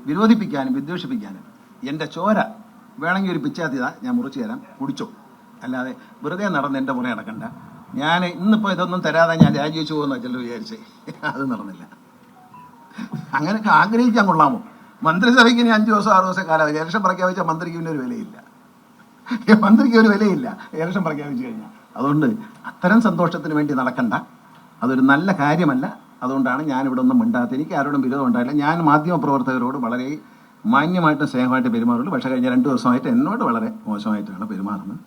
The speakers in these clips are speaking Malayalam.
വിരോധിപ്പിക്കാനും വിദ്വേഷിപ്പിക്കാനും. എൻ്റെ ചോര വേണമെങ്കിൽ ഒരു പിച്ചാത്തിയതാ, ഞാൻ മുറിച്ചു തരാം, കുടിച്ചോ. അല്ലാതെ വെറുതെ നടന്ന് എൻ്റെ പുറകെ നടക്കണ്ട. ഞാൻ ഇന്നിപ്പോൾ ഇതൊന്നും തരാതെ ഞാൻ രാജിവെച്ചു പോകുന്ന ചിലർ വിചാരിച്ചേ, അത് നടന്നില്ല. അങ്ങനെയൊക്കെ ആഗ്രഹിക്കാൻ കൊള്ളാമോ? മന്ത്രിസഭയ്ക്ക് ഇനി 5 ദിവസം 6 ദിവസം കാലാവധി. ഇലക്ഷൻ പ്രഖ്യാപിച്ച മന്ത്രിക്ക് പിന്നെ ഒരു വിലയില്ല. മന്ത്രിക്ക് ഒരു വിലയില്ല ഇലക്ഷൻ പ്രഖ്യാപിച്ചു കഴിഞ്ഞാൽ. അതുകൊണ്ട് അത്തരം സന്തോഷത്തിന് വേണ്ടി നടക്കണ്ട, അതൊരു നല്ല കാര്യമല്ല. അതുകൊണ്ടാണ് ഞാനിവിടെ ഒന്നും മിണ്ടാത്ത. എനിക്ക് ആരോടും വിരോധം ഉണ്ടായില്ല. ഞാൻ മാധ്യമപ്രവർത്തകരോട് വളരെ മാന്യമായിട്ടും സ്നേഹമായിട്ട് പെരുമാറുള്ളൂ. പക്ഷേ കഴിഞ്ഞ 2 ദിവസമായിട്ട് എന്നോട് വളരെ മോശമായിട്ടാണ് പെരുമാറുന്നത്.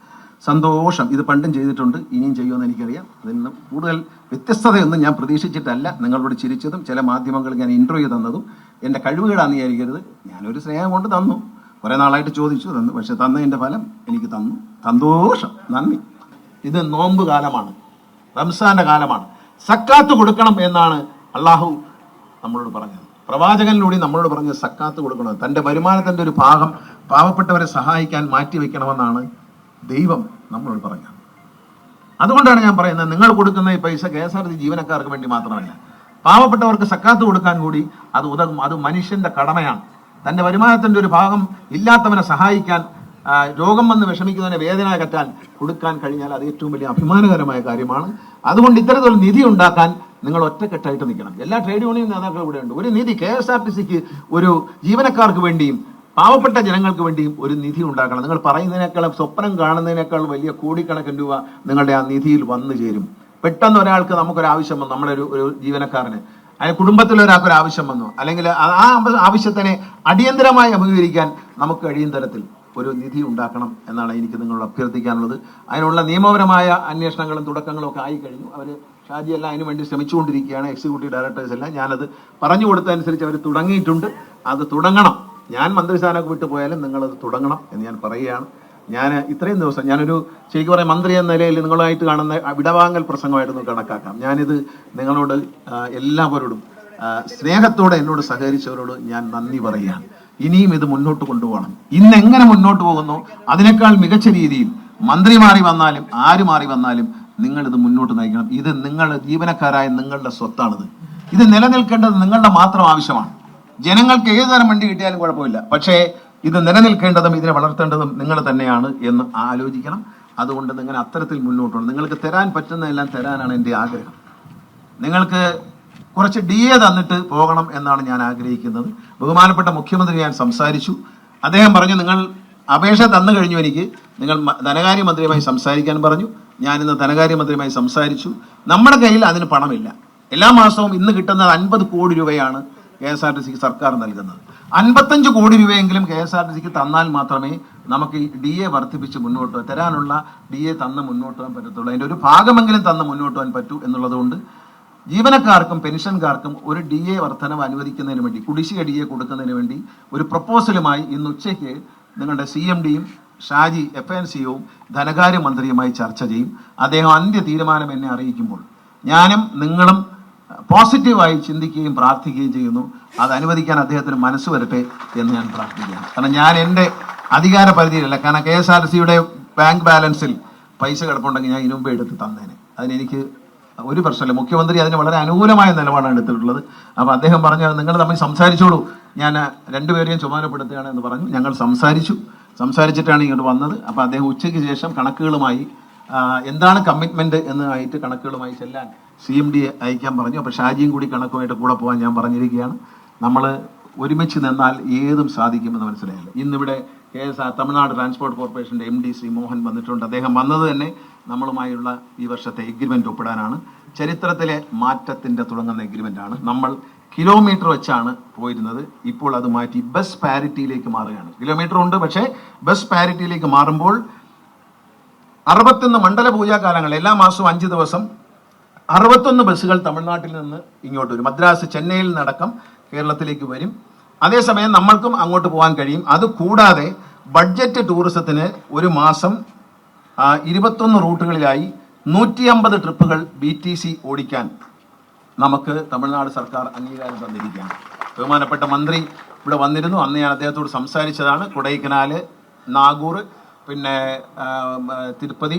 സന്തോഷം. ഇത് പണ്ടും ചെയ്തിട്ടുണ്ട്, ഇനിയും ചെയ്യുമെന്ന് എനിക്കറിയാം. അതിൽ നിന്ന് കൂടുതൽ വ്യത്യസ്തതയൊന്നും ഞാൻ പ്രതീക്ഷിച്ചിട്ടല്ല നിങ്ങളോട് ചിരിച്ചതും ചില മാധ്യമങ്ങൾ ഞാൻ ഇൻ്റർവ്യൂ തന്നതും. എൻ്റെ കഴിവുകളാണെന്ന് വിചാരിക്കരുത്. ഞാനൊരു സ്നേഹം കൊണ്ട് തന്നു, കുറേ നാളായിട്ട് ചോദിച്ചു, തന്നു. പക്ഷെ തന്നതിൻ്റെ ഫലം എനിക്ക് തന്നു. സന്തോഷം, നന്ദി. ഇത് നോമ്പ് കാലമാണ്, റംസാന്റെ കാലമാണ്. സക്കാത്ത് കൊടുക്കണം എന്നാണ് അള്ളാഹു നമ്മളോട് പറഞ്ഞത്. പ്രവാചകനിലൂടെ നമ്മളോട് പറഞ്ഞത് സക്കാത്ത് കൊടുക്കണം. തൻ്റെ വരുമാനത്തിൻ്റെ ഒരു ഭാഗം പാവപ്പെട്ടവരെ സഹായിക്കാൻ മാറ്റിവെക്കണമെന്നാണ് ദൈവം നമ്മളോട് പറഞ്ഞത്. അതുകൊണ്ടാണ് ഞാൻ പറയുന്നത്, നിങ്ങൾ കൊടുക്കുന്ന ഈ പൈസ KSRTC ജീവനക്കാർക്ക് വേണ്ടി മാത്രമല്ല, പാവപ്പെട്ടവർക്ക് സക്കാത്ത് കൊടുക്കാൻ കൂടി അത് ഉതകും. അത് മനുഷ്യന്റെ കടമയാണ്. തൻ്റെ വരുമാനത്തിൻ്റെ ഒരു ഭാഗം ഇല്ലാത്തവനെ സഹായിക്കാൻ, രോഗം വന്ന് വിഷമിക്കുന്നതിനെ വേദന അകറ്റാൻ കൊടുക്കാൻ കഴിഞ്ഞാൽ അത് ഏറ്റവും വലിയ അഭിമാനകരമായ കാര്യമാണ്. അതുകൊണ്ട് ഇത്തരത്തിലുള്ള നിധി ഉണ്ടാക്കാൻ നിങ്ങൾ ഒറ്റക്കെട്ടായിട്ട് നിൽക്കണം. എല്ലാ ട്രേഡ് യൂണിയൻ നേതാക്കളും ഇവിടെ ഉണ്ട്. ഒരു നിധി KSRTCക്ക്, ഒരു ജീവനക്കാർക്ക് വേണ്ടിയും പാവപ്പെട്ട ജനങ്ങൾക്ക് വേണ്ടിയും ഒരു നിധി ഉണ്ടാക്കണം. നിങ്ങൾ പറയുന്നതിനേക്കാളും, സ്വപ്നം കാണുന്നതിനേക്കാൾ വലിയ കോടിക്കണക്കിന് രൂപ നിങ്ങളുടെ ആ നിധിയിൽ വന്നു ചേരും. പെട്ടെന്ന് ഒരാൾക്ക് നമുക്കൊരാവശ്യം വന്നു, നമ്മുടെ ഒരു ജീവനക്കാരന്, അല്ലെങ്കിൽ കുടുംബത്തിലൊരാൾക്കൊരു ആവശ്യം വന്നു, അല്ലെങ്കിൽ ആ ആവശ്യത്തിനെ അടിയന്തരമായി അഭിമുഖീകരിക്കാൻ നമുക്ക് കഴിയും തരത്തിൽ ഒരു നിധി ഉണ്ടാക്കണം എന്നാണ് എനിക്ക് നിങ്ങളോട് അഭ്യർത്ഥിക്കാനുള്ളത്. അതിനുള്ള നിയമപരമായ അന്വേഷണങ്ങളും തുടക്കങ്ങളും ഒക്കെ ആയിക്കഴിഞ്ഞു. അവർ ഷാജി എല്ലാം അതിനു വേണ്ടി ശ്രമിച്ചുകൊണ്ടിരിക്കുകയാണ്, എക്സിക്യൂട്ടീവ് ഡയറക്ടേഴ്സ് എല്ലാം. ഞാനത് പറഞ്ഞു കൊടുത്തതനുസരിച്ച് അവർ തുടങ്ങിയിട്ടുണ്ട്. അത് തുടങ്ങണം. ഞാൻ മന്ത്രിസ്ഥാനമൊക്കെ വിട്ടു പോയാലും നിങ്ങളത് തുടങ്ങണം എന്ന് ഞാൻ പറയുകയാണ്. ഞാൻ ഇത്രയും ദിവസം ഞാനൊരു ശരിക്കും പറയാം മന്ത്രി എന്ന നിലയിൽ നിങ്ങളുമായിട്ട് കാണുന്ന വിടവാങ്ങൽ പ്രസംഗമായിരുന്നു കണക്കാക്കാം. ഞാനിത് നിങ്ങളോട് എല്ലാവരോടും സ്നേഹത്തോടെ എന്നോട് സഹകരിച്ചവരോട് ഞാൻ നന്ദി പറയുകയാണ്. ഇനിയും ഇത് മുന്നോട്ട് കൊണ്ടുപോകണം. ഇന്ന് എങ്ങനെ മുന്നോട്ട് പോകുന്നു അതിനേക്കാൾ മികച്ച രീതിയിൽ മന്ത്രി മാറി വന്നാലും ആര് മാറി വന്നാലും നിങ്ങളിത് മുന്നോട്ട് നയിക്കണം. ഇത് നിങ്ങളുടെ ജീവനക്കാരായ നിങ്ങളുടെ സ്വത്താണിത്. ഇത് നിലനിൽക്കേണ്ടത് നിങ്ങളുടെ മാത്രം ആവശ്യമാണ്. ജനങ്ങൾക്ക് ഏത് തരം വണ്ടി കിട്ടിയാലും കുഴപ്പമില്ല, പക്ഷേ ഇത് നിലനിൽക്കേണ്ടതും ഇതിനെ വളർത്തേണ്ടതും നിങ്ങൾ തന്നെയാണ് എന്ന് ആലോചിക്കണം. അതുകൊണ്ട് നിങ്ങൾ അത്തരത്തിൽ മുന്നോട്ടുണ്ട്. നിങ്ങൾക്ക് തരാൻ പറ്റുന്നതെല്ലാം തരാനാണ് എൻ്റെ ആഗ്രഹം. നിങ്ങൾക്ക് കുറച്ച് DA തന്നിട്ട് പോകണം എന്നാണ് ഞാൻ ആഗ്രഹിക്കുന്നത്. ബഹുമാനപ്പെട്ട മുഖ്യമന്ത്രി ഞാൻ സംസാരിച്ചു. അദ്ദേഹം പറഞ്ഞു, നിങ്ങൾ അപേക്ഷ തന്നു കഴിഞ്ഞു, എനിക്ക് നിങ്ങൾ ധനകാര്യമന്ത്രിയുമായി സംസാരിക്കാൻ പറഞ്ഞു. ഞാനിന്ന് ധനകാര്യമന്ത്രിയുമായി സംസാരിച്ചു. നമ്മുടെ കയ്യിൽ അതിന് പണമില്ല. എല്ലാ മാസവും ഇന്ന് കിട്ടുന്നത് 50 കോടി രൂപയാണ് KSRTCക്ക് സർക്കാർ നൽകുന്നത്. 55 കോടി രൂപയെങ്കിലും KSRTCക്ക് തന്നാൽ മാത്രമേ നമുക്ക് ഈ DA വർദ്ധിപ്പിച്ച് മുന്നോട്ട് തരാനുള്ള DA തന്ന് മുന്നോട്ട് പോകാൻ പറ്റത്തുള്ളൂ. അതിൻ്റെ ഒരു ഭാഗമെങ്കിലും തന്ന് മുന്നോട്ട് പോകാൻ പറ്റൂ എന്നുള്ളതുകൊണ്ട് ജീവനക്കാർക്കും പെൻഷൻകാർക്കും ഒരു DA വർധനവ് അനുവദിക്കുന്നതിന് വേണ്ടി, കുടിശ്ശിക DA കൊടുക്കുന്നതിന് വേണ്ടി ഒരു പ്രപ്പോസലുമായി ഇന്ന് ഉച്ചയ്ക്ക് നിങ്ങളുടെ CMDയും ഷാജി FNCOയും ധനകാര്യമന്ത്രിയുമായി ചർച്ച ചെയ്യും. അദ്ദേഹം അന്ത്യ തീരുമാനം എന്നെ അറിയിക്കുമ്പോൾ ഞാനും നിങ്ങളും പോസിറ്റീവായി ചിന്തിക്കുകയും പ്രാർത്ഥിക്കുകയും ചെയ്യുന്നു. അത് അനുവദിക്കാൻ അദ്ദേഹത്തിന് മനസ്സ് വരട്ടെ എന്ന് ഞാൻ പ്രാർത്ഥിക്കുകയാണ്. കാരണം ഞാൻ എൻ്റെ അധികാര പരിധിയിലല്ല. കാരണം KSRTCയുടെ ബാങ്ക് ബാലൻസിൽ പൈസ കിടപ്പുണ്ടെങ്കിൽ ഞാൻ ഇതിനു മുമ്പ് എടുത്ത് തന്നേനെ. അതിനെനിക്ക് ഒരു പ്രശ്നമില്ല. മുഖ്യമന്ത്രി അതിന് വളരെ അനുകൂലമായ നിലപാടാണ് എടുത്തിട്ടുള്ളത്. അപ്പോൾ അദ്ദേഹം പറഞ്ഞു, നിങ്ങൾ തമ്മിൽ സംസാരിച്ചോളൂ, ഞാൻ രണ്ടുപേരെയും ചുമതലപ്പെടുത്തുകയാണ് എന്ന് പറഞ്ഞു. ഞങ്ങൾ സംസാരിച്ചിട്ടാണ് ഇങ്ങോട്ട് വന്നത്. അപ്പോൾ അദ്ദേഹം ഉച്ചയ്ക്ക് ശേഷം കണക്കുകളുമായി എന്താണ് കമ്മിറ്റ്മെന്റ് എന്നായിട്ട് കണക്കുകളുമായി ചെല്ലാൻ CMD അയക്കാൻ പറഞ്ഞു. അപ്പോൾ ഷാജിയും കൂടി കണക്കുമായിട്ട് കൂടെ പോകാൻ ഞാൻ പറഞ്ഞിരിക്കുകയാണ്. നമ്മൾ ഒരുമിച്ച് നിന്നാൽ ഏതും സാധിക്കുമെന്ന് മനസ്സിലായില്ല. ഇന്നിവിടെ തമിഴ്നാട് ട്രാൻസ്പോർട്ട് കോർപ്പറേഷൻ്റെ MD ശ്രീ മോഹൻ വന്നിട്ടുണ്ട്. അദ്ദേഹം വന്നത് തന്നെ നമ്മളുമായുള്ള ഈ വർഷത്തെ എഗ്രിമെന്റ് ഒപ്പിടാനാണ്. ചരിത്രത്തിലെ മാറ്റത്തിന്റെ തുടങ്ങുന്ന എഗ്രിമെന്റാണ്. നമ്മൾ കിലോമീറ്റർ വെച്ചാണ് പോയിരുന്നത്, ഇപ്പോൾ അത് മാറ്റി ബസ് പാരിറ്റിയിലേക്ക് മാറുകയാണ്. കിലോമീറ്റർ ഉണ്ട്, പക്ഷേ ബസ് പാരിറ്റിയിലേക്ക് മാറുമ്പോൾ 61 മണ്ഡല പൂജാകാലങ്ങൾ എല്ലാ മാസവും 5 ദിവസം 61 ബസ്സുകൾ തമിഴ്നാട്ടിൽ നിന്ന് ഇങ്ങോട്ട് വരും. മദ്രാസ്, ചെന്നൈയിൽ നിന്നടക്കം കേരളത്തിലേക്ക് വരും. അതേസമയം നമ്മൾക്കും അങ്ങോട്ട് പോകാൻ കഴിയും. അതുകൂടാതെ ബഡ്ജറ്റ് ടൂറിസത്തിന് ഒരു മാസം 21 റൂട്ടുകളിലായി 150 ട്രിപ്പുകൾ BTC ഓടിക്കാൻ നമുക്ക് തമിഴ്നാട് സർക്കാർ അംഗീകാരം തന്നിരിക്കുകയാണ്. ബഹുമാനപ്പെട്ട മന്ത്രി ഇവിടെ വന്നിരുന്നു. അന്ന് ഞാൻ അദ്ദേഹത്തോട് സംസാരിച്ചതാണ്. കൊടൈക്കനാൽ, നാഗൂർ, പിന്നെ തിരുപ്പതി,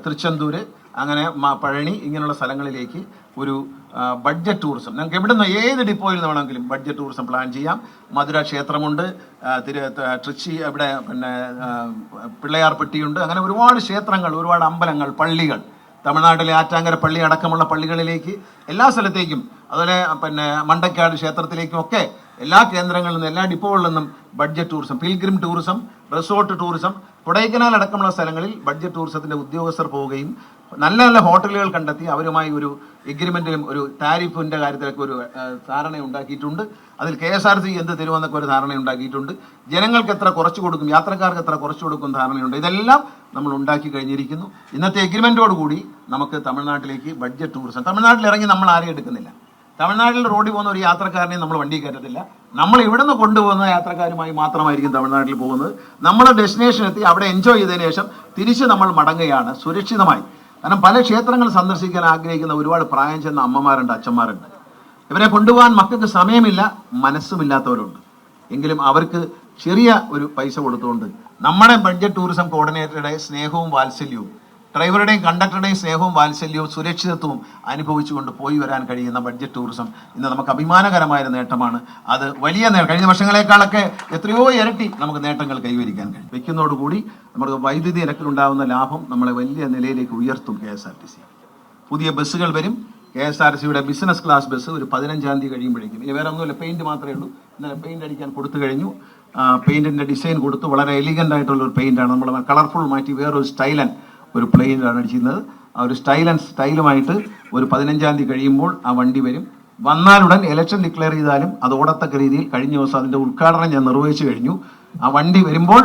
തിരുച്ചെന്തൂർ, അങ്ങനെ പഴനി, ഇങ്ങനെയുള്ള സ്ഥലങ്ങളിലേക്ക് ഒരു ബഡ്ജറ്റ് ടൂറിസം. നിങ്ങൾക്ക് എവിടെ നിന്ന് ഏത് ഡിപ്പോയിൽ നിന്ന് വേണമെങ്കിലും ബഡ്ജറ്റ് ടൂറിസം പ്ലാൻ ചെയ്യാം. മധുര ക്ഷേത്രമുണ്ട്, ട്രിച്ചി ഇവിടെ പിന്നെ പിള്ളയാർപ്പെട്ടിയുണ്ട്. അങ്ങനെ ഒരുപാട് ക്ഷേത്രങ്ങൾ, ഒരുപാട് അമ്പലങ്ങൾ, പള്ളികൾ, തമിഴ്നാട്ടിലെ ആറ്റാങ്കര പള്ളി അടക്കമുള്ള പള്ളികളിലേക്ക് എല്ലാ സ്ഥലത്തേക്കും, അതുപോലെ പിന്നെ മണ്ടക്കാട് ക്ഷേത്രത്തിലേക്കും ഒക്കെ എല്ലാ കേന്ദ്രങ്ങളിൽ നിന്നും എല്ലാ ഡിപ്പോകളിൽ നിന്നും budget tourism, pilgrim tourism, resort tourism, Kodaikanal അടക്കമുള്ള സ്ഥലങ്ങളിൽ ബഡ്ജറ്റ് ടൂറിസത്തിന്റെ ഉദ്യോഗസ്ഥർ പോവുകയും നല്ല നല്ല ഹോട്ടലുകൾ കണ്ടെത്തി അവരുമായി ഒരു എഗ്രിമെന്റിലും ഒരു ടാരിഫിന്റെ കാര്യത്തിലൊക്കെ ഒരു ധാരണ ഉണ്ടാക്കിയിട്ടുണ്ട്. അതിൽ KSRC എന്ത് തരുമെന്നൊക്കെ ഒരു ധാരണ ഉണ്ടാക്കിയിട്ടുണ്ട്. ജനങ്ങൾക്ക് എത്ര കുറച്ചു കൊടുക്കും, യാത്രക്കാർക്ക് എത്ര കുറച്ചു കൊടുക്കും ധാരണയുണ്ട്. ഇതെല്ലാം നമ്മൾ ഉണ്ടാക്കി കഴിഞ്ഞിരിക്കുന്നു. ഇന്നത്തെ എഗ്രിമെന്റോട് കൂടി നമുക്ക് തമിഴ്നാട്ടിലേക്ക് ബഡ്ജറ്റ് ടൂറിസം, തമിഴ്നാട്ടിൽ ഇറങ്ങി നമ്മൾ ആരെയും എടുക്കുന്നില്ല. തമിഴ്നാട്ടിൽ റോഡിൽ പോകുന്ന ഒരു യാത്രക്കാരനെയും നമ്മൾ വണ്ടി കയറ്റത്തില്ല. നമ്മൾ ഇവിടെ നിന്ന് കൊണ്ടുപോകുന്ന യാത്രക്കാരുമായി മാത്രമായിരിക്കും തമിഴ്നാട്ടിൽ പോകുന്നത്. നമ്മൾ ഡെസ്റ്റിനേഷൻ എത്തി അവിടെ എൻജോയ് ചെയ്തതിനു ശേഷം തിരിച്ച് നമ്മൾ മടങ്ങുകയാണ് സുരക്ഷിതമായി. കാരണം പല ക്ഷേത്രങ്ങൾ സന്ദർശിക്കാൻ ആഗ്രഹിക്കുന്ന ഒരുപാട് പ്രായം ചെന്ന അമ്മമാരുണ്ട്, അച്ഛന്മാരുണ്ട്. ഇവരെ കൊണ്ടുപോകാൻ മക്കൾക്ക് സമയമില്ല, മനസ്സുമില്ലാത്തവരുണ്ട്. എങ്കിലും അവർക്ക് ചെറിയ ഒരു പൈസ കൊടുത്തുകൊണ്ട് നമ്മുടെ ബഡ്ജറ്റ് ടൂറിസം കോർഡിനേറ്ററുടെ സ്നേഹവും വാത്സല്യവും, ഡ്രൈവറുടെയും കണ്ടക്ടറുടെയും സ്നേഹവും വാത്സല്യവും സുരക്ഷിതത്വവും അനുഭവിച്ചുകൊണ്ട് പോയി വരാൻ കഴിയുന്ന ബഡ്ജറ്റ് ടൂറിസം ഇന്ന് നമുക്ക് അഭിമാനകരമായ നേട്ടമാണ്. അത് വലിയ കഴിഞ്ഞ വർഷങ്ങളെക്കാളൊക്കെ എത്രയോ ഇരട്ടി നമുക്ക് നേട്ടങ്ങൾ കൈവരിക്കാൻ കഴിയും. വയ്ക്കുന്നതോടുകൂടി നമുക്ക് വൈദ്യുതി നിരക്കിലുണ്ടാകുന്ന ലാഭം നമ്മളെ വലിയ നിലയിലേക്ക് ഉയർത്തും. KSRTC പുതിയ ബസ്സുകൾ വരും. KSRTCയുടെ ബിസിനസ് ക്ലാസ് ബസ് ഒരു 15-ാം തീയതി കഴിയുമ്പോഴേക്കും, ഇനി വേറെ ഒന്നുമില്ല, പെയിന്റ് മാത്രമേ ഉള്ളൂ. ഇന്നലെ പെയിന്റ് അടിക്കാൻ കൊടുത്തു കഴിഞ്ഞു. പെയിന്റിന്റെ ഡിസൈൻ കൊടുത്തു. വളരെ എലിഗന്റ് ആയിട്ടുള്ള ഒരു പെയിന്റാണ്. നമ്മൾ കളർഫുൾ മാറ്റി വേറൊരു സ്റ്റൈലൻ ഒരു പ്ലെയിനാണ് അടിച്ചിരുന്നത്. ആ ഒരു സ്റ്റൈലുമായിട്ട് ഒരു 15-ാം തീയതി കഴിയുമ്പോൾ ആ വണ്ടി വരും. വന്നാലുടൻ ഇലക്ഷൻ ഡിക്ലെയർ ചെയ്താലും അത് ഓടത്തക്ക രീതിയിൽ കഴിഞ്ഞ ദിവസം അതിന്റെ ഉദ്ഘാടനം ഞാൻ നിർവഹിച്ചു കഴിഞ്ഞു. ആ വണ്ടി വരുമ്പോൾ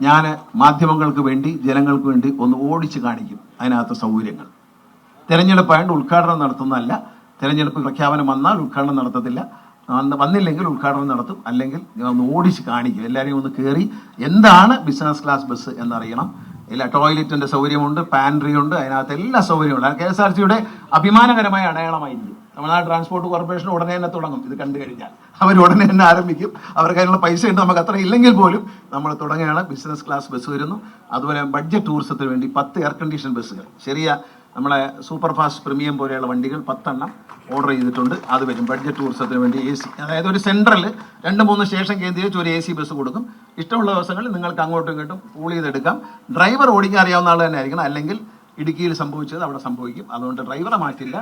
ഞാൻ മാധ്യമങ്ങൾക്ക് വേണ്ടി, ജനങ്ങൾക്ക് വേണ്ടി ഒന്ന് ഓടിച്ച് കാണിക്കും അതിനകത്ത് സൗകര്യങ്ങൾ. തെരഞ്ഞെടുപ്പായതുകൊണ്ട് ഉദ്ഘാടനം നടത്തുന്നതല്ല. തെരഞ്ഞെടുപ്പ് പ്രഖ്യാപനം വന്നാൽ ഉദ്ഘാടനം നടത്തത്തില്ല, വന്നില്ലെങ്കിൽ ഉദ്ഘാടനം നടത്തും. അല്ലെങ്കിൽ ഞാൻ ഒന്ന് ഓടിച്ച് കാണിക്കും. എല്ലാവരെയും ഒന്ന് കയറി എന്താണ് ബിസിനസ് ക്ലാസ് ബസ് എന്നറിയണം. എല്ലാ ടോയ്ലറ്റിന്റെ സൗകര്യമുണ്ട്, പാൻട്രി ഉണ്ട്, അതിനകത്ത് എല്ലാ സൗകര്യമുണ്ട്. KSRTCയുടെ അഭിമാനകരമായ അടയാളമായിരിക്കും. തമിഴ്നാട് ട്രാൻസ്പോർട്ട് കോർപ്പറേഷൻ ഉടനെ തന്നെ തുടങ്ങും. ഇത് കണ്ടു കഴിഞ്ഞാൽ അവർ ഉടനെ തന്നെ ആരംഭിക്കും. അവർക്ക് അതിനുള്ള പൈസ ഉണ്ട്, നമുക്ക് അത്ര ഇല്ലെങ്കിൽ പോലും നമ്മൾ തുടങ്ങുകയാണ്. ബിസിനസ് ക്ലാസ് ബസ് വരുന്നു. അതുപോലെ ബഡ്ജറ്റ് ടൂറിസത്തിന് വേണ്ടി 10 എയർ കണ്ടീഷൻ ബസ്സുകൾ, ചെറിയ നമ്മളെ സൂപ്പർ ഫാസ്റ്റ് പ്രീമിയം പോലെയുള്ള വണ്ടികൾ 10 എണ്ണം ഓർഡർ ചെയ്തിട്ടുണ്ട്. അത് വരും ബഡ്ജറ്റ് ടൂറിസത്തിന് വേണ്ടി. AC, അതായത് ഒരു സെൻട്രൽ 2-3 സ്റ്റേഷൻ കേന്ദ്രീകരിച്ച് ഒരു AC ബസ് കൊടുക്കും. ഇഷ്ടമുള്ള ദിവസങ്ങളിൽ നിങ്ങൾക്ക് അങ്ങോട്ടും ഇങ്ങോട്ടും പൂൾ ചെയ്തെടുക്കാം. ഡ്രൈവർ ഓടിക്കാൻ അറിയാവുന്ന ആൾ തന്നെ ആയിരിക്കണം, അല്ലെങ്കിൽ ഇടുക്കിയിൽ സംഭവിച്ചത് അവിടെ സംഭവിക്കും. അതുകൊണ്ട് ഡ്രൈവറെ മാറ്റില്ല,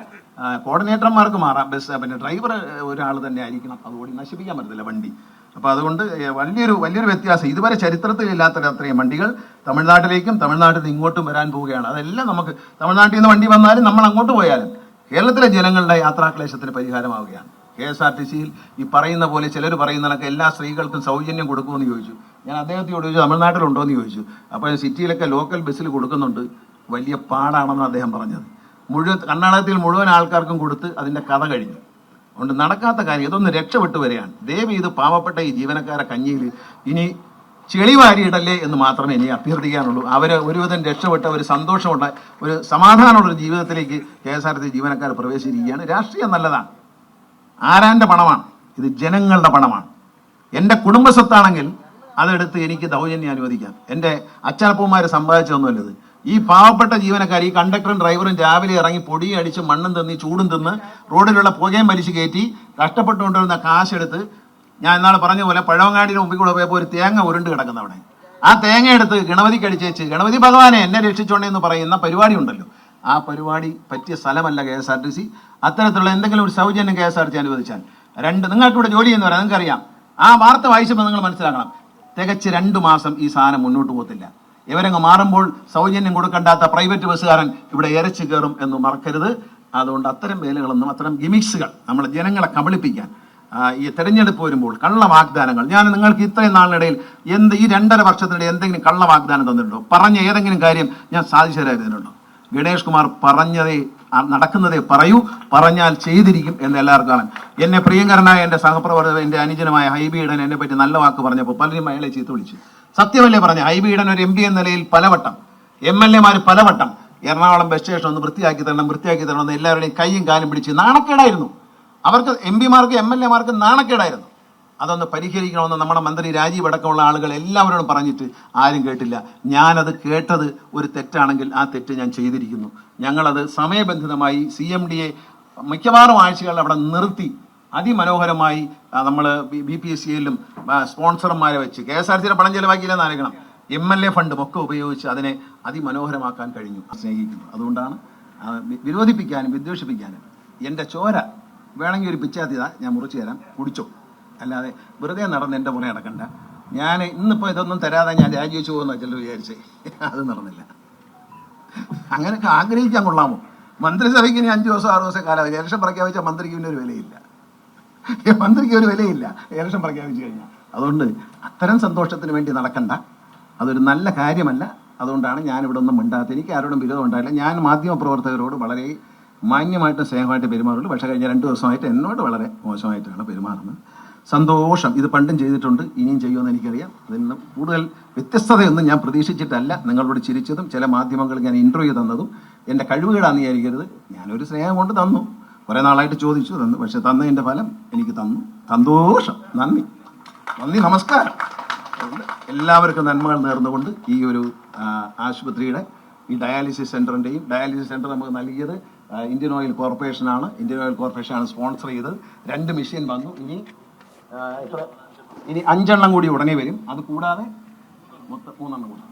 കോർഡിനേറ്റർമാർക്ക് മാറാം. ബസ് പിന്നെ ഡ്രൈവർ ഒരാൾ തന്നെ ആയിരിക്കണം. അത് ഓടി നശിപ്പിക്കാൻ പറ്റത്തില്ല വണ്ടി. അപ്പോൾ അതുകൊണ്ട് വലിയൊരു വ്യത്യാസം. ഇതുവരെ ചരിത്രത്തിൽ ഇല്ലാത്ത അത്രയും വണ്ടികൾ തമിഴ്നാട്ടിലേക്കും തമിഴ്നാട്ടിൽ നിന്ന് ഇങ്ങോട്ടും വരാൻ പോവുകയാണ്. അതെല്ലാം നമുക്ക് തമിഴ്നാട്ടിൽ നിന്ന് വണ്ടി വന്നാലും നമ്മൾ അങ്ങോട്ട് പോയാലും കേരളത്തിലെ ജനങ്ങളുടെ യാത്രാക്ലേശത്തിന് പരിഹാരമാവുകയാണ്. KSRTCയിൽ ഈ പറയുന്ന പോലെ ചിലർ പറയുന്നതൊക്കെ എല്ലാ സ്ത്രീകൾക്കും സൗജന്യം കൊടുക്കുമെന്ന് ചോദിച്ചു. ഞാൻ അദ്ദേഹത്തോട് ചോദിച്ചു തമിഴ്നാട്ടിലുണ്ടോ എന്ന് ചോദിച്ചു. അപ്പോൾ സിറ്റിയിലൊക്കെ ലോക്കൽ ബസ്സിൽ കൊടുക്കുന്നുണ്ട്, വലിയ പാടാണെന്ന് അദ്ദേഹം പറഞ്ഞത്. കർണാടകത്തിൽ മുഴുവൻ ആൾക്കാർക്കും കൊടുത്ത് അതിന്റെ കഥ കഴിഞ്ഞു. അതുകൊണ്ട് നടക്കാത്ത കാര്യം, ഇതൊന്ന് രക്ഷപ്പെട്ടു വരികയാണ്. ദയവ് ഇത് പാവപ്പെട്ട ഈ ജീവനക്കാരെ കഞ്ഞിയിൽ ഇനി ചെളി വാരിയിടല്ലേ എന്ന് മാത്രമേ ഇനി അഭ്യർത്ഥിക്കാനുള്ളൂ. അവര് ഒരുവിധം രക്ഷപ്പെട്ട ഒരു സന്തോഷമുള്ള ഒരു സമാധാനമുള്ള ജീവിതത്തിലേക്ക് KSRTC ജീവനക്കാർ പ്രവേശിച്ചിരിക്കുകയാണ്. രാഷ്ട്രീയം നല്ലതാണ്, ആരാന്റെ പണമാണ് ഇത്? ജനങ്ങളുടെ പണമാണ്. എൻ്റെ കുടുംബസ്വത്താണെങ്കിൽ അതെടുത്ത് എനിക്ക് ദൗർജന്യം അനുവദിക്കാം. എൻ്റെ അച്ഛനപ്പന്മാർ സമ്പാദിച്ചതൊന്നുമല്ലത്. ഈ പാവപ്പെട്ട ജീവനക്കാർ, ഈ കണ്ടക്ടറും ഡ്രൈവറും രാവിലെ ഇറങ്ങി പൊടിയും അടിച്ച് മണ്ണും തിന്ന് ചൂടും തിന്ന് റോഡിലുള്ള പുകയും വലിച്ചു കയറ്റി കഷ്ടപ്പെട്ടുകൊണ്ടിരുന്ന കാശെടുത്ത്, ഞാൻ ഇന്നാൾ പറഞ്ഞ പോലെ പഴവങ്ങാടിയുടെ മുമ്പിൽ കൂടെ പോയപ്പോൾ ഒരു തേങ്ങ ഉരുണ്ട് കിടക്കുന്ന അവിടെ, ആ തേങ്ങ എടുത്ത് ഗണപതിക്ക് അടിച്ചേച്ച് ഗണപതി ഭഗവാനെ എന്നെ രക്ഷിച്ചോണ്ടേ എന്ന് പറയുന്ന പരിപാടി ഉണ്ടല്ലോ, ആ പരിപാടി പറ്റിയ സ്ഥലമല്ല KSRTC. അത്തരത്തിലുള്ള എന്തെങ്കിലും ഒരു സൗജന്യം KSRTC അനുവദിച്ചാൽ നിങ്ങൾക്ക് ഇവിടെ ജോലി ചെയ്യുന്നവരാ, നിങ്ങൾക്കറിയാം. ആ വാർത്ത വായിച്ചപ്പോൾ നിങ്ങൾ മനസ്സിലാക്കണം, തികച്ച് 2 മാസം ഈ സാധനം മുന്നോട്ട് പോകത്തില്ല. ഇവരങ്ങ് മാറുമ്പോൾ സൗജന്യം കൊടുക്കണ്ടാത്ത പ്രൈവറ്റ് ബസ്സുകാരൻ ഇവിടെ ഇരച്ചു കയറും എന്ന് മറക്കരുത്. അതുകൊണ്ട് അത്തരം വേലകളൊന്നും, അത്തരം ഗിമിക്സുകൾ നമ്മളെ ജനങ്ങളെ കബളിപ്പിക്കാൻ ഈ തെരഞ്ഞെടുപ്പ് വരുമ്പോൾ കള്ള വാഗ്ദാനങ്ങൾ, ഞാൻ നിങ്ങൾക്ക് ഇത്രയും നാളിനിടയിൽ ഈ 2.5 വർഷത്തിനിടെ എന്തെങ്കിലും കള്ള വാഗ്ദാനം തന്നിട്ടുണ്ടോ? പറഞ്ഞ ഏതെങ്കിലും കാര്യം ഞാൻ സാധിച്ചു തരുന്നുണ്ടോ? ഗണേഷ് കുമാർ പറഞ്ഞതേ നടക്കുന്നതേ പറയൂ, പറഞ്ഞാൽ ചെയ്തിരിക്കും എന്ന് എല്ലാവർക്കും കാണാൻ. എന്നെ പ്രിയങ്കരനായ എൻ്റെ സഹപ്രവർത്തകൻ, എൻ്റെ അനുജനമായ ഹൈബി ഈഡൻ എന്നെ പറ്റി നല്ല വാക്ക് പറഞ്ഞപ്പോൾ പലരും അയാളെ ചീത്ത വിളിച്ചു. സത്യമല്ലേ പറഞ്ഞ? ഹൈബി ഈഡൻ ഒരു MP എന്ന നിലയിൽ പലവട്ടം, MLA-മാർ പലവട്ടം എറണാകുളം ബസ് സ്റ്റേഷൻ ഒന്ന് വൃത്തിയാക്കി തരണം എന്ന് എല്ലാവരുടെയും കൈയും കാലും പിടിച്ച് നാണക്കേടായിരുന്നു. അവർക്ക് MP-മാർക്ക് MLA-മാർക്ക് നാണക്കേടായിരുന്നു. അതൊന്ന് പരിഹരിക്കണമെന്ന് നമ്മുടെ മന്ത്രി രാജീവ് അടക്കമുള്ള ആളുകൾ എല്ലാവരോടും പറഞ്ഞിട്ട് ആരും കേട്ടില്ല. ഞാനത് കേട്ടത് ഒരു തെറ്റാണെങ്കിൽ ആ തെറ്റ് ഞാൻ ചെയ്തിരിക്കുന്നു. ഞങ്ങളത് സമയബന്ധിതമായി CMDയെ മിക്കവാറും ആഴ്ചകളിൽ അവിടെ നിർത്തി അതിമനോഹരമായി നമ്മൾ BPSCയിലും സ്പോൺസർമാരെ വെച്ച് KSRTCയുടെ പണം ചെലവാക്കിയില്ലെന്ന് ആലോചിക്കണം. MLA ഫണ്ടും ഒക്കെ ഉപയോഗിച്ച് അതിനെ അതിമനോഹരമാക്കാൻ കഴിഞ്ഞു. സ്നേഹിക്കുന്നു. അതുകൊണ്ടാണ് വിരോധിപ്പിക്കാനും വിദ്വേഷിപ്പിക്കാനും എൻ്റെ ചോര വേണമെങ്കിൽ ഒരു പിച്ചാത്തിതാ ഞാൻ മുറിച്ചു തരാം, കുടിച്ചോ. അല്ലാതെ വെറുതെ നടന്ന് എൻ്റെ പുറകെ നടക്കണ്ട. ഞാൻ ഇന്നിപ്പോൾ ഇതൊന്നും തരാതെ ഞാൻ രാജിവെച്ചു പോകുന്ന ചിലർ വിചാരിച്ചേ. അത് നടന്നില്ല. അങ്ങനെയൊക്കെ ആഗ്രഹിക്കാൻ കൊള്ളാമോ? മന്ത്രിസഭയ്ക്ക് ഇനി 5 ദിവസം 6 ദിവസം കാലം ഇലക്ഷൻ പ്രഖ്യാപിച്ച മന്ത്രിക്ക് പിന്നെ ഒരു വിലയില്ല. മന്ത്രിക്ക് ഒരു വിലയില്ല ഇലക്ഷൻ പ്രഖ്യാപിച്ചു കഴിഞ്ഞാൽ. അതുകൊണ്ട് അത്തരം സന്തോഷത്തിന് വേണ്ടി നടക്കണ്ട. അതൊരു നല്ല കാര്യമല്ല. അതുകൊണ്ടാണ് ഞാനിവിടെ ഒന്നും മിണ്ടാത്തത്. എനിക്ക് ആരോടും വിരോധം ഉണ്ടായില്ല. ഞാൻ മാധ്യമപ്രവർത്തകരോട് വളരെ മാന്യമായിട്ടും സ്നേഹമായിട്ട് പെരുമാറുള്ളൂ. പക്ഷേ കഴിഞ്ഞ 2 ദിവസമായിട്ട് എന്നോട് വളരെ മോശമായിട്ടാണ് പെരുമാറുന്നത്. സന്തോഷം. ഇത് പണ്ടും ചെയ്തിട്ടുണ്ട്, ഇനിയും ചെയ്യുമെന്ന് എനിക്കറിയാം. അതിൽ നിന്ന് കൂടുതൽ വ്യത്യസ്തതയൊന്നും ഞാൻ പ്രതീക്ഷിച്ചിട്ടല്ല നിങ്ങളോട് ചിരിച്ചതും ചില മാധ്യമങ്ങൾ ഞാൻ ഇൻ്റർവ്യൂ തന്നതും എൻ്റെ കഴിവുകളാണെന്ന് വിചാരിക്കരുത്. ഞാനൊരു സ്നേഹം കൊണ്ട് തന്നു. കുറേ നാളായിട്ട് ചോദിച്ചു തന്നു. പക്ഷെ തന്നതിൻ്റെ ഫലം എനിക്ക് തന്നു. സന്തോഷം. നന്ദി, നമസ്കാരം. എല്ലാവർക്കും നന്മകൾ നേർന്നുകൊണ്ട് ഈ ഒരു ആശുപത്രിയുടെ ഈ ഡയാലിസിസ് സെൻ്ററിൻ്റെയും ഡയാലിസിസ് സെൻ്റർ നമുക്ക് നൽകിയത് ഇന്ത്യൻ ഓയിൽ കോർപ്പറേഷനാണ്. ഇന്ത്യൻ ഓയിൽ കോർപ്പറേഷനാണ് സ്പോൺസർ ചെയ്തത്. 2 മെഷീൻ വന്നു. ഇനി 5 എണ്ണം കൂടി ഉടനെ വരും. അത് കൂടാതെ മൊത്തം 3 എണ്ണം കൂടി.